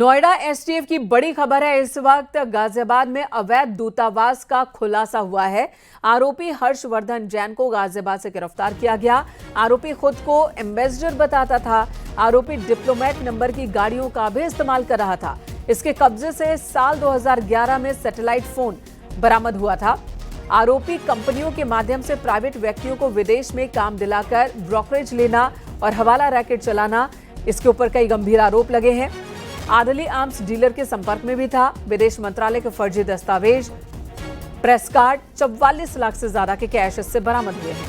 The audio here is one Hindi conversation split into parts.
नोएडा एसटीएफ की बड़ी खबर है। इस वक्त गाजियाबाद में अवैध दूतावास का खुलासा हुआ है। आरोपी हर्षवर्धन जैन को गाजियाबाद से गिरफ्तार किया गया। आरोपी खुद को एम्बेसडर बताता था। आरोपी डिप्लोमेट नंबर की गाड़ियों का भी इस्तेमाल कर रहा था। इसके कब्जे से साल 2011 में सैटेलाइट फोन बरामद हुआ था। आरोपी कंपनियों के माध्यम से प्राइवेट व्यक्तियों को विदेश में काम दिलाकर ब्रोकरेज लेना और हवाला रैकेट चलाना, इसके ऊपर कई गंभीर आरोप लगे हैं। आदली आर्म्स डीलर के संपर्क में भी था। विदेश मंत्रालय के फर्जी दस्तावेज, प्रेस कार्ड, 44 लाख से ज्यादा के कैश इससे बरामद हुए हैं।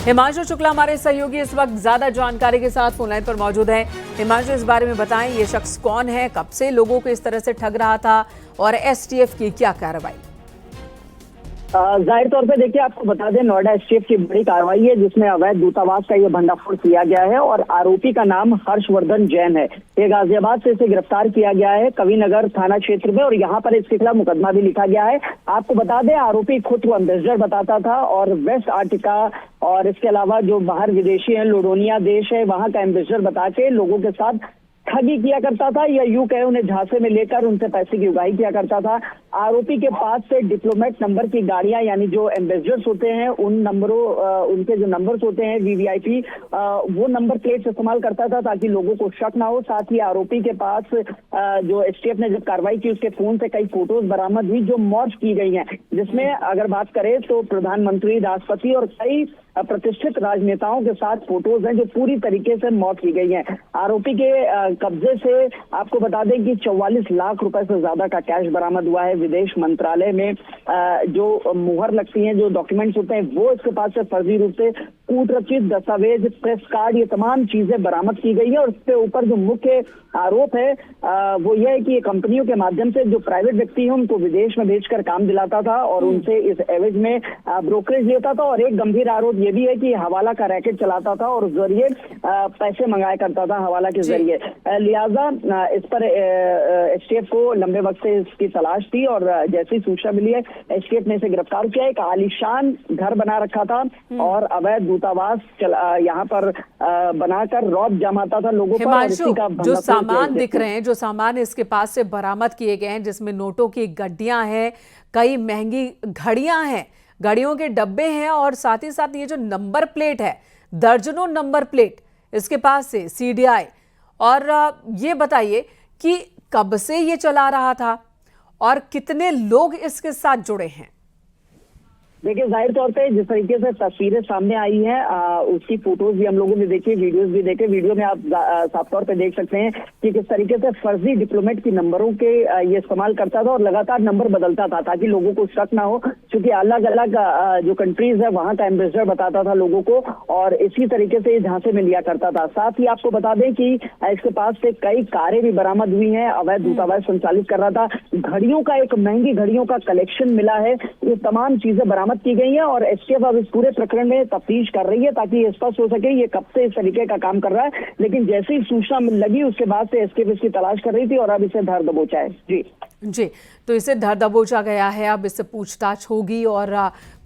हिमांशु शुक्ला हमारे सहयोगी इस वक्त ज्यादा जानकारी के साथ फोनलाइन पर मौजूद हैं। हिमांशु, इस बारे में बताएं, ये शख्स कौन है, कब से लोगों को इस तरह से ठग रहा था और एसटीएफ की क्या कार्रवाई? जाहिर तौर पे देखिए, आपको बता दें, नोएडा एसटीएफ की बड़ी कार्रवाई है जिसमें अवैध दूतावास का ये भंडाफोड़ किया गया है और आरोपी का नाम हर्षवर्धन जैन है। ये गाजियाबाद से इसे गिरफ्तार किया गया है कविनगर थाना क्षेत्र में और यहाँ पर इसके खिलाफ मुकदमा भी लिखा गया है। आपको बता दें, आरोपी खुद को एम्बेसडर बताता था और वेस्ट आर्टिका और इसके अलावा जो बाहर विदेशी है, लोडोनिया देश है, वहां का एम्बेसडर बता के लोगों के साथ ठगी किया करता था या यूं कहे उन्हें झांसे में लेकर उनसे पैसे की उगाही किया करता था। आरोपी के पास से डिप्लोमेट नंबर की गाड़ियां, यानी जो एम्बेसडर्स होते हैं उन नंबरों, उनके जो नंबर्स होते हैं वीवीआईपी, वो नंबर प्लेट्स इस्तेमाल करता था ताकि लोगों को शक ना हो। साथ ही आरोपी के पास जो एसटीएफ ने जब कार्रवाई की उसके फोन से कई फोटोज बरामद हुई जो मॉर्फ की गई हैं, जिसमें अगर बात करें तो प्रधानमंत्री, राष्ट्रपति और कई प्रतिष्ठित राजनेताओं के साथ फोटोज हैं जो पूरी तरीके से मौत की गई हैं। आरोपी के कब्जे से आपको बता दें कि 44 लाख रुपए से ज्यादा का कैश बरामद हुआ है। विदेश मंत्रालय में जो मुहर लगती हैं, जो डॉक्यूमेंट्स होते हैं, वो इसके पास से फर्जी रूप से कूटरचित दस्तावेज, प्रेस कार्ड, ये तमाम चीजें बरामद की गई है। और इसके ऊपर जो मुख्य आरोप है वो यह है कि ये कंपनियों के माध्यम से जो प्राइवेट व्यक्ति हैं उनको विदेश में भेजकर काम दिलाता था और उनसे इस एवज में ब्रोकरेज लेता था। और एक गंभीर आरोप ये भी है कि हवाला का रैकेट चलाता था और उस जरिए पैसे मंगाया करता था हवाला के जरिए। लिहाजा इस पर एसटीएफ को लंबे वक्त से इसकी तलाश थी और जैसी ही सूचना मिली है एसटीएफ ने इसे गिरफ्तार किया। एक आलीशान घर बना रखा था और अवैध दूतावास यहाँ पर बनाकर रौब जमाता था लोगों पर। जो सामान दिख रहे हैं, जो सामान इसके पास से बरामद किए गए हैं, जिसमें नोटों की गड्डियां हैं, कई महंगी घड़ियां हैं, घड़ियों के डब्बे हैं और साथ ही साथ ये जो नंबर प्लेट है, दर्जनों नंबर प्लेट इसके पास से, सीडीआई। और ये बताइए कि कब से ये चला रहा था और कितने लोग इसके साथ जुड़े हैं? देखिए, जाहिर तौर पे जिस तरीके से तस्वीरें सामने आई हैं उसकी फोटोज भी हम लोगों ने देखी, वीडियोस भी देखे। वीडियो में आप साफ तौर पे देख सकते हैं कि किस तरीके से फर्जी डिप्लोमेट की नंबरों के ये इस्तेमाल करता था और लगातार नंबर बदलता था ताकि लोगों को शक ना हो, क्योंकि अलग अलग जो कंट्रीज है वहां का एम्बेसडर बताता था लोगों को और इसी तरीके से ये झांसे में लिया करता था। साथ ही आपको बता दें कि इसके पास से कई कारें भी बरामद हुई हैं। अवैध दूतावास संचालित कर रहा था। घड़ियों का, एक महंगी घड़ियों का कलेक्शन मिला है। ये तमाम चीजें बरामद की गई है और एसटीएफ अब इस पूरे प्रकरण में तफ्तीश कर रही है ताकि ये स्पष्ट हो सके ये कब से इस तरीके का काम कर रहा है। लेकिन जैसे ही सूचना लगी उसके बाद से एसटीएफ इसकी तलाश कर रही थी और अब इसे धर दबोचा है। जी, तो इसे धर दबोचा गया है। अब इससे पूछताछ होगी और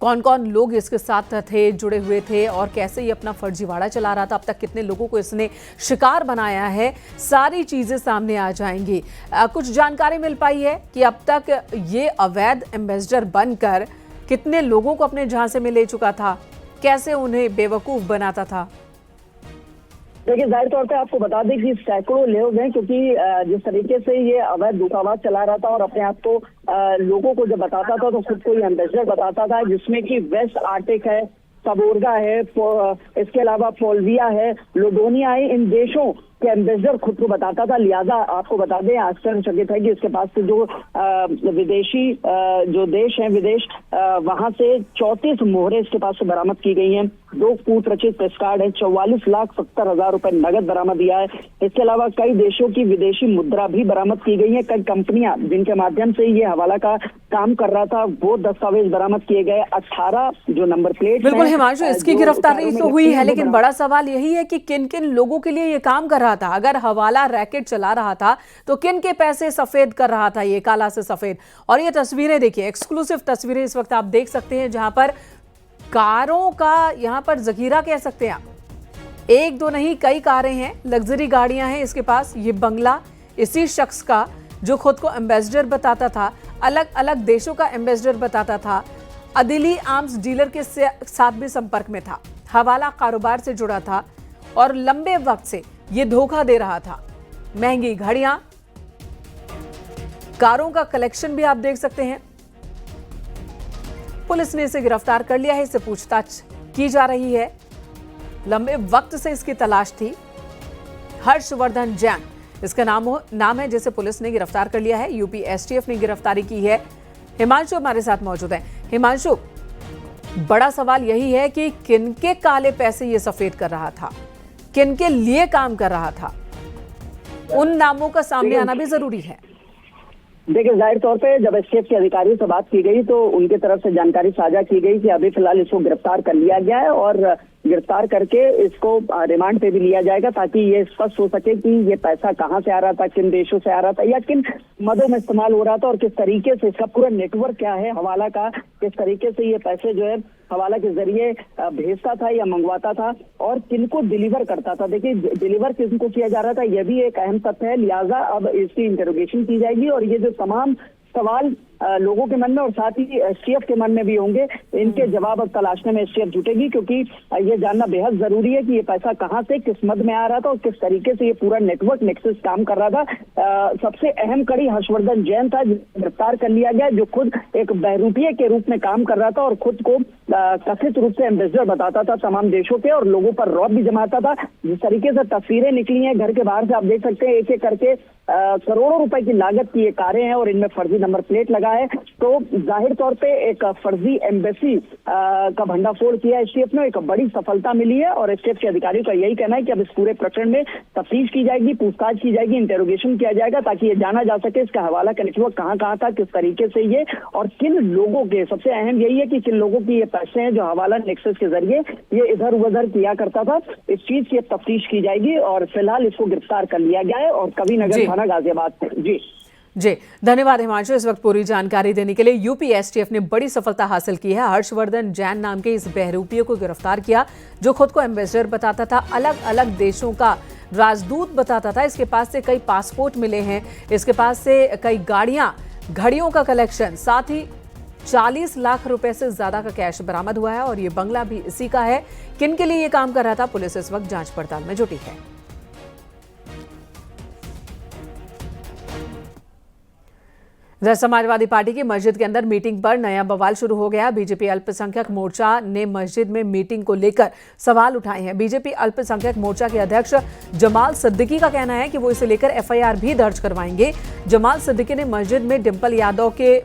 कौन कौन लोग इसके साथ थे, जुड़े हुए थे और कैसे ये अपना फर्जीवाड़ा चला रहा था, अब तक कितने लोगों को इसने शिकार बनाया है, सारी चीजें सामने आ जाएंगी। कुछ जानकारी मिल पाई है कि अब तक ये अवैध एम्बेसडर बनकर कितने लोगों को अपने झांसे में ले चुका था, कैसे उन्हें बेवकूफ बनाता था। देखिए, जाहिर तौर पे आपको बता दें कि सैकड़ों लोग हैं, क्योंकि जिस तरीके से ये अवैध दूतावास चला रहा था और अपने आप को लोगों को जब बताता था तो खुद को ये एम्बेसडर बताता था, जिसमें कि वेस्ट आर्टिक है, सबोर्गा है, इसके अलावा पोल्विया है, लोडोनिया है, इन देशों के एम्बेसडर खुद को बताता था। लिहाजा आपको बता दें, आश्चर्यचकित है कि इसके पास से जो विदेशी जो देश हैं, विदेश वहां से 34 मोहरें इसके पास से बरामद की गई हैं। 2 कूटरचित प्रेस कार्ड है, 44,70,000 रुपए नगद बरामद दिया है। इसके अलावा कई देशों की विदेशी मुद्रा भी बरामद की गई है। कई कंपनियां जिनके माध्यम से ये हवाला का काम कर रहा था वो दस्तावेज बरामद किए गए। 18 जो नंबर प्लेट। बिल्कुल हिमांशु, इसकी गिरफ्तारी तो हुई है, लेकिन बड़ा सवाल यही है कि किन किन लोगों के लिए ये काम कर रहा था। अगर हवाला रैकेट चला रहा था तो किन के पैसे सफेद कर रहा था, ये काला से सफेद। और ये तस्वीरें देखिए, एक्सक्लूसिव तस्वीरें इस वक्त आप देख सकते हैं, जहां पर कारों का यहां पर जखीरा कह सकते हैं आप। एक दो नहीं, कई कारें हैं, लग्जरी गाड़ियां हैं इसके पास। ये बंगला इसी शख्स का जो खुद को एम्बेसडर बताता था, अलग अलग देशों का एम्बेसडर बताता था, अदिली आर्म्स डीलर के साथ भी संपर्क में था, हवाला कारोबार से जुड़ा था और लंबे वक्त से ये धोखा दे रहा था। महंगी घड़ियां, कारों का कलेक्शन भी आप देख सकते हैं। पुलिस ने इसे गिरफ्तार कर लिया है, इससे पूछताछ की जा रही है। लंबे वक्त से इसकी तलाश थी। हर्षवर्धन जैन इसका नाम है, जिसे पुलिस ने गिरफ्तार कर लिया है। यूपी एसटीएफ ने गिरफ्तारी की है। हिमांशु हमारे साथ मौजूद है। हिमांशु, बड़ा सवाल यही है कि किनके काले पैसे ये सफेद कर रहा था, किनके लिए काम कर रहा था, उन नामों का सामने आना भी जरूरी है। देखिए, जाहिर तौर पे जब एसटीएफ के अधिकारियों से बात की गई तो उनके तरफ से जानकारी साझा की गई कि अभी फिलहाल इसको गिरफ्तार कर लिया गया है और गिरफ्तार करके इसको रिमांड पे भी लिया जाएगा ताकि ये स्पष्ट हो सके कि ये पैसा कहां से आ रहा था, किन देशों से आ रहा था या किन मदों में इस्तेमाल हो रहा था और किस तरीके से इसका पूरा नेटवर्क क्या है हवाला का, किस तरीके से ये पैसे जो है हवाला के जरिए भेजता था या मंगवाता था और किनको डिलीवर करता था। देखिए, डिलीवर किनको किया जा रहा था यह भी एक अहम तथ्य है, लिहाजा अब इसकी इंटरोगेशन की जाएगी और ये जो तमाम सवाल लोगों के मन में और साथ ही एसटीएफ के मन में भी होंगे, इनके जवाब अब तलाशने में एसटीएफ जुटेगी क्योंकि ये जानना बेहद जरूरी है कि ये पैसा कहां से किस मद में आ रहा था और किस तरीके से ये पूरा नेटवर्क नेक्सस काम कर रहा था। सबसे अहम कड़ी हर्षवर्धन जैन था, जिसे गिरफ्तार कर लिया गया, जो खुद एक बहरूपिये के रूप में काम कर रहा था और खुद को कथित रूप से एम्बेसडर बताता था तमाम देशों के और लोगों पर रौब भी जमाता था। जिस तरीके से तस्वीरें निकली हैं घर के बाहर से आप देख सकते हैं, एक एक करके करोड़ों रुपए की लागत की ये कारें हैं और इनमें फर्जी नंबर प्लेट लगा है। तो जाहिर तौर पे एक फर्जी एम्बेसी का भंडाफोड़ किया एसटीएफ ने, एक बड़ी सफलता मिली है और एसटीएफ के अधिकारियों का यही कहना है कि अब इस पूरे प्रकरण में तफ्तीश की जाएगी, पूछताछ की जाएगी, इंटेरोगेशन किया जाएगा ताकि ये जाना जा सके इसका हवाला का नेटवर्क कहां कहां था, किस तरीके से ये और किन लोगों के, सबसे अहम यही है कि किन लोगों की ये पैसे हैं जो हवाला नेक्सस के जरिए ये इधर उधर किया करता था। इस चीज की तफ्तीश की जाएगी और फिलहाल इसको गिरफ्तार कर लिया गया है और कवि नगर थाना गाजियाबाद से। जी, धन्यवाद हिमांशु इस वक्त पूरी जानकारी देने के लिए। यूपी एसटीएफ ने बड़ी सफलता हासिल की है। हर्षवर्धन जैन नाम के इस बहरूपिये को गिरफ्तार किया जो खुद को एम्बेसडर बताता था, अलग अलग देशों का राजदूत बताता था। इसके पास से कई पासपोर्ट मिले हैं, इसके पास से कई गाड़ियां, घड़ियों का कलेक्शन, साथ ही 40 लाख रुपए से ज्यादा का कैश बरामद हुआ है और ये बंगला भी इसी का है। किन के लिए ये काम कर रहा था, पुलिस इस वक्त जांच पड़ताल में जुटी है। इधर समाजवादी पार्टी की मस्जिद के अंदर मीटिंग पर नया बवाल शुरू हो गया। बीजेपी अल्पसंख्यक मोर्चा ने मस्जिद में मीटिंग को लेकर सवाल उठाए हैं। बीजेपी अल्पसंख्यक मोर्चा के अध्यक्ष जमाल सिद्दीकी का कहना है कि वो इसे लेकर एफआईआर भी दर्ज करवाएंगे। जमाल सिद्दीकी ने मस्जिद में डिंपल यादव के